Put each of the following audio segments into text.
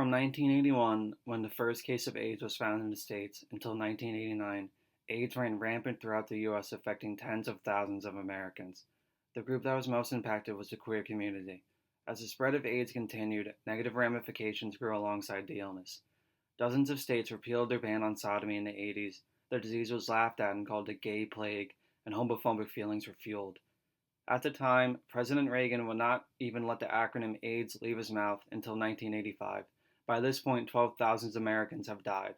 From 1981, when the first case of AIDS was found in the States, until 1989, AIDS ran rampant throughout the U.S., affecting tens of thousands of Americans. The group that was most impacted was the queer community. As the spread of AIDS continued, negative ramifications grew alongside the illness. Dozens of states repealed their ban on sodomy in the 80s. The disease was laughed at and called the gay plague, and homophobic feelings were fueled. At the time, President Reagan would not even let the acronym AIDS leave his mouth until 1985. By this point, 12,000 Americans have died.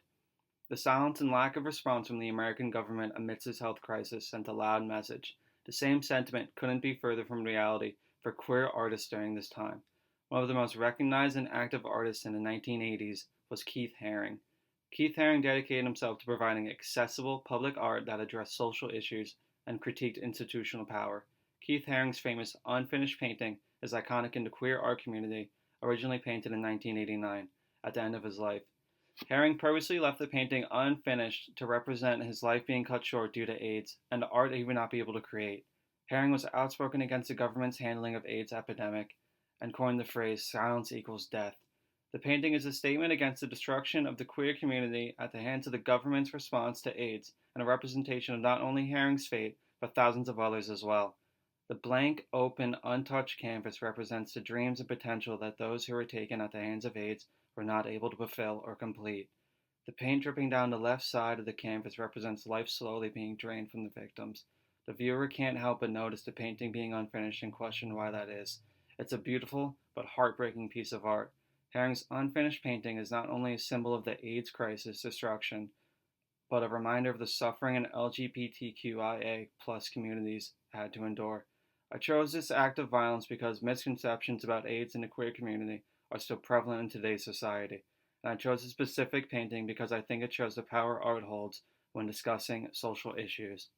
The silence and lack of response from the American government amidst this health crisis sent a loud message. The same sentiment couldn't be further from reality for queer artists during this time. One of the most recognized and active artists in the 1980s was Keith Haring. Keith Haring dedicated himself to providing accessible public art that addressed social issues and critiqued institutional power. Keith Haring's famous unfinished painting is iconic in the queer art community, originally painted in 1989, at the end of his life. Haring purposely left the painting unfinished to represent his life being cut short due to AIDS and the art he would not be able to create. Haring was outspoken against the government's handling of AIDS epidemic and coined the phrase "silence equals death." The painting is a statement against the destruction of the queer community at the hands of the government's response to AIDS and a representation of not only Haring's fate, but thousands of others as well. The blank, open, untouched canvas represents the dreams and potential that those who were taken at the hands of AIDS were not able to fulfill or complete. The paint dripping down the left side of the canvas represents life slowly being drained from the victims. The viewer can't help but notice the painting being unfinished and question why that is. It's a beautiful but heartbreaking piece of art. Haring's unfinished painting is not only a symbol of the AIDS crisis destruction, but a reminder of the suffering and LGBTQIA plus communities had to endure. I chose this act of violence because misconceptions about AIDS in the queer community are still prevalent in today's society. And I chose a specific painting because I think it shows the power art holds when discussing social issues.